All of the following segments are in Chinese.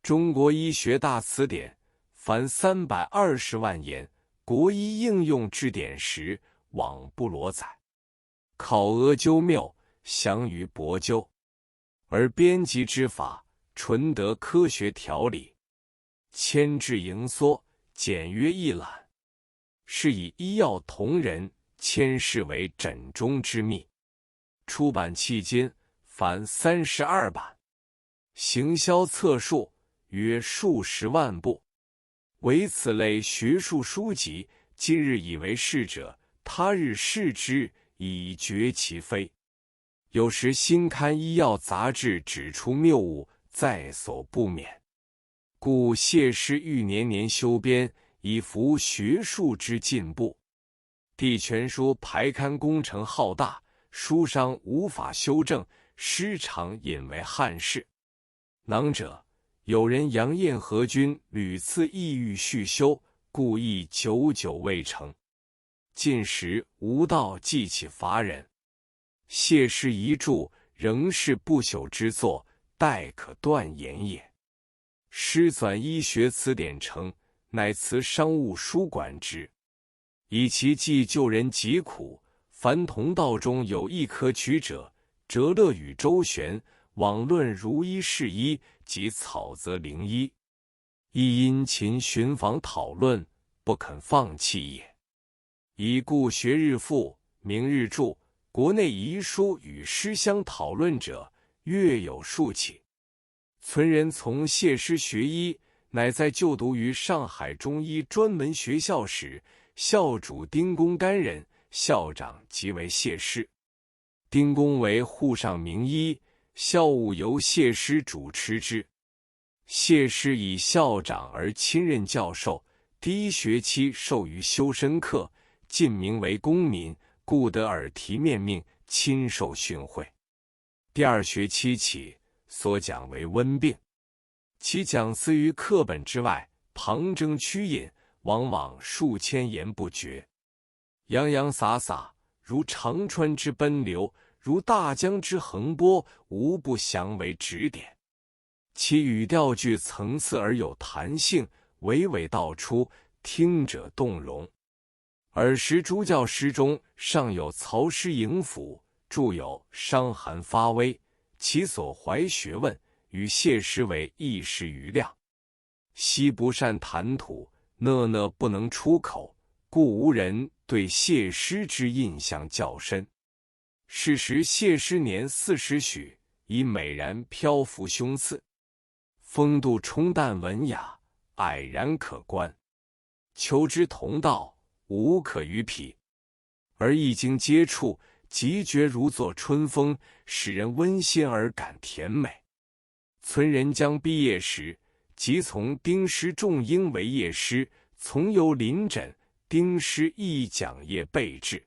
中国医学大辞典凡320万言，国医应用治典时，罔不罗载。考阿究谬，详于博究，而编辑之法，纯得科学条理，牵制盈缩，简约易览，是以医药同仁谦视为枕中之秘。出版迄今凡32版，行销册数约数十万部。唯此类学术书籍，今日以为是者，他日视之，以绝其非。有时新刊医药杂志指出谬误，在所不免。故谢师欲年年修编，以符学术之进步。地全书排刊工程浩大，书商无法修正，师常引为憾事。囊者有人杨彦和君屡次意欲续修，故亦久久未成。近时吴道记起乏人，谢师遗著仍是不朽之作，殆可断言也。师纂医学词典成，乃辞商务书馆之，以其记救人疾苦。凡同道中有一可取者，折乐与周旋，网论如医是医，及草则灵医，亦因勤寻访讨论，不肯放弃也。以故学日复，明日著，国内遗书与师相讨论者，月有数起。存人从谢师学医，乃在就读于上海中医专门学校时，校主丁公干人，校长即为谢师。丁公为沪上名医，校务由谢师主持之。谢师以校长而亲任教授，第一学期授于修身课，进名为公民，故得耳提面命，亲受训诲。第二学期起，所讲为温病，其讲词于课本之外，旁征趋引，往往数千言不绝，洋洋洒洒，如长川之奔流，如大江之横波，无不详为指点。其语调具层次而有弹性，娓娓道出，听者动容。尔时诸教师中，尚有曹师迎甫，著有《伤寒发微》，其所怀学问，与谢师为一时余量。昔不善谈吐，讷讷不能出口，故无人对谢师之印象较深。是时谢师年40许，已美然漂浮胸次，风度冲淡文雅，蔼然可观。求之同道，无可与匹。而一经接触，即觉如作春风，使人温馨而感甜美。存人将毕业时，即从丁师仲英为业师，从由临诊，丁师亦讲业备至。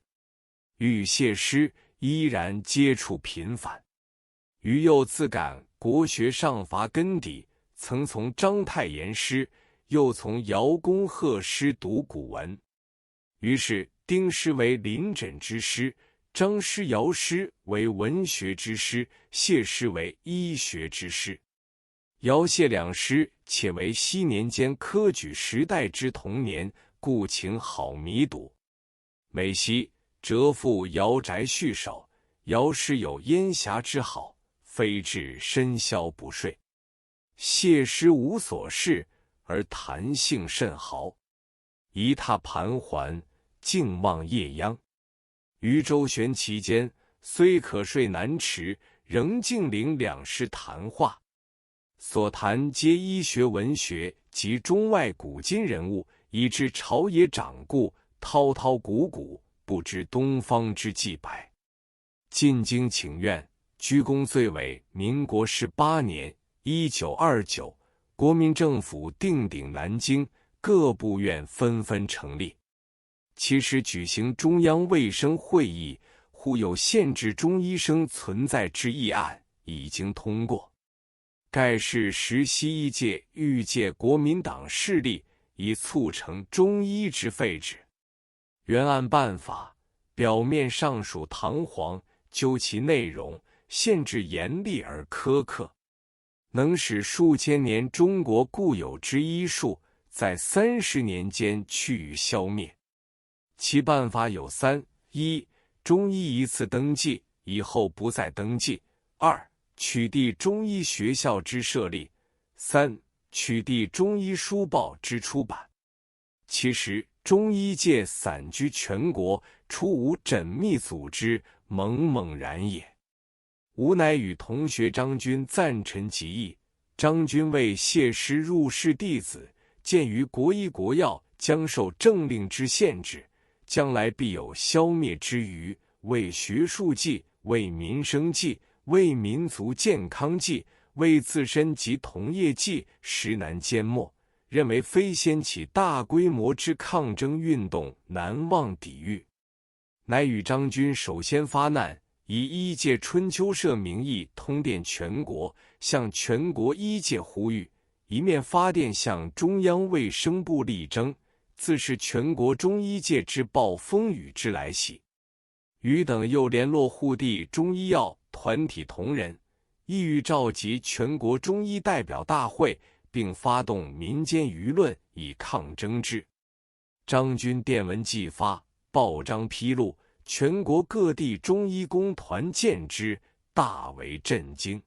与谢师依然接触频繁。余又自感国学尚乏根底，曾从章太炎师，又从姚公贺师读古文。于是丁师为临诊之师，张师姚师为文学之师，谢师为医学之师。姚谢两师且为昔年间科举时代之同年，故情好弥笃。每夕谪赴姚宅续守，姚师有烟霞之好，非至深宵不睡。谢师无所事，而谈性甚豪，一榻盘桓，静望夜央。于周旋期间，虽可睡难迟，仍静领两师谈话。所谈皆医学文学及中外古今人物，以致朝野掌故，滔滔古古，不知东方之既白。进京请愿，居功最伟。民国18年1929，国民政府定鼎南京，各部院纷纷成立。其实举行中央卫生会议，忽有限制中医生存在之议案，已经通过。盖是时西医界欲借国民党势力，以促成中医之废止。原案办法表面上属堂皇，究其内容，限制严厉而苛刻。能使数千年中国固有之医术在30年间去予消灭。其办法有三：一、中医一次登记，以后不再登记；二、取缔中医学校之设立；三、取缔中医书报之出版。其实，中医界散居全国，除无缜密组织，懵懵然也。吾乃与同学张君赞臣极议。张君为谢师入室弟子，鉴于国医国药将受政令之限制，将来必有消灭之余，为学术计，为民生计，为民族健康计，为自身及同业计，实难缄默。认为非掀起大规模之抗争运动，难望抵御。乃与张君首先发难，以医界春秋社名义通电全国，向全国医界呼吁，一面发电向中央卫生部力争，自是全国中医界之暴风雨之来袭。余等又联络沪地中医药团体同仁，意欲召集全国中医代表大会，并发动民间舆论以抗争之。张君电文寄发，报章披露，全国各地中医工团见之，大为震惊。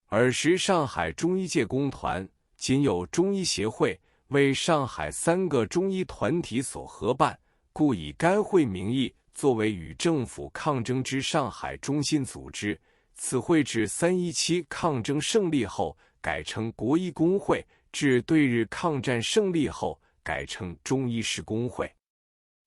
尔时上海中医界工团仅有中医协会，为上海3个中医团体所合办，故以该会名义作为与政府抗争之上海中心组织。此会至317抗争胜利后改称国医工会，至对日抗战胜利后改称中医师工会。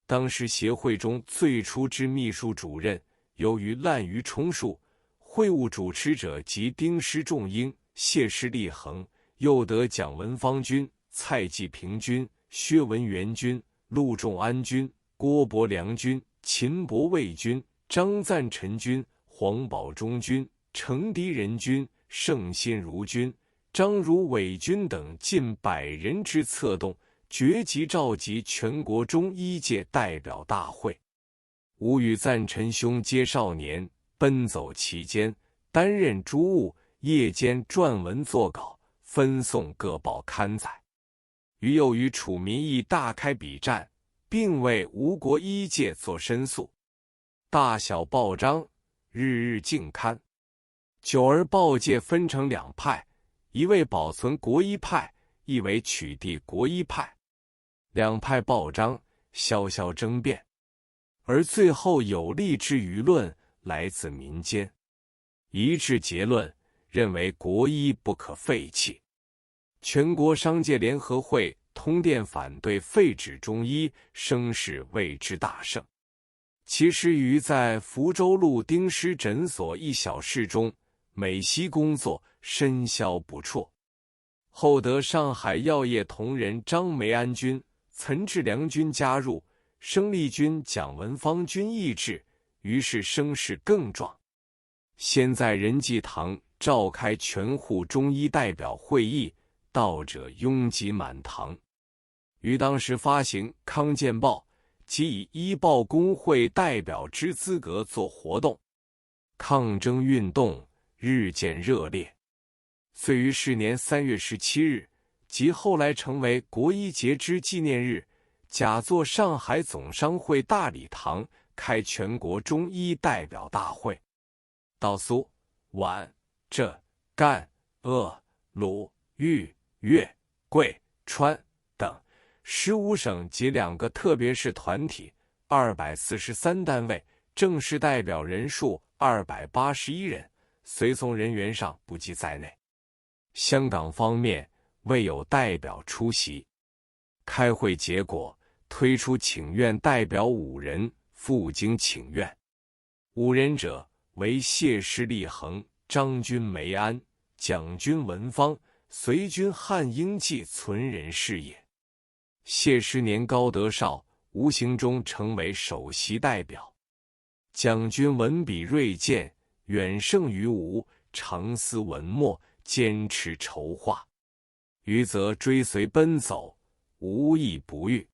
当时协会中最初之秘书主任，由于滥竽充数，会务主持者即丁师仲英、谢师立恒，又得蒋文芳君、蔡继平君、薛文元君、陆仲安君、郭伯良君、秦伯卫君、张赞臣君、黄宝忠君、程迪仁君、盛新如君、张如伟君等近100人之策动，决即召集全国中医界代表大会。吾与赞臣兄皆少年，奔走其间，担任诸务，夜间撰文作稿，分送各报刊载。余又与楚民义大开笔战，并为吴国医界作申诉。大小报章日日竞刊。久而报界分成2派，一为保存国医派，一为取缔国医派。2派报章萧萧争辩，而最后有力之舆论来自民间，一致结论认为国医不可废弃。全国商界联合会通电反对废止中医，声势为之大盛。其师于在福州路丁师诊所一小室中每夕工作，深宵不辍。后得上海药业同仁张梅安君、岑志良君加入，生力军、蒋文芳君亦至，于是声势更壮。先在仁济堂召开全沪中医代表会议，到者拥挤满堂。于当时发行《康健报》，即以医报工会代表之资格做活动，抗争运动日渐热烈。遂于是年3月17日，即后来成为国医节之纪念日，假作上海总商会大礼堂开全国中医代表大会。到苏、皖、浙、赣、鄂、鲁、豫、粤、桂、川等15省及2个特别市团体243单位，正式代表人数281人，随从人员上不计在内。香港方面未有代表出席。开会结果推出请愿代表5人，赴京请愿。5人者为谢师立恒、张君梅安、蒋君文芳、隋君汉英济存人士也。谢师年高德少，无形中成为首席代表。蒋君文笔锐见，远胜于吴，常思文墨，坚持筹划。余则追随奔走，无益不遇。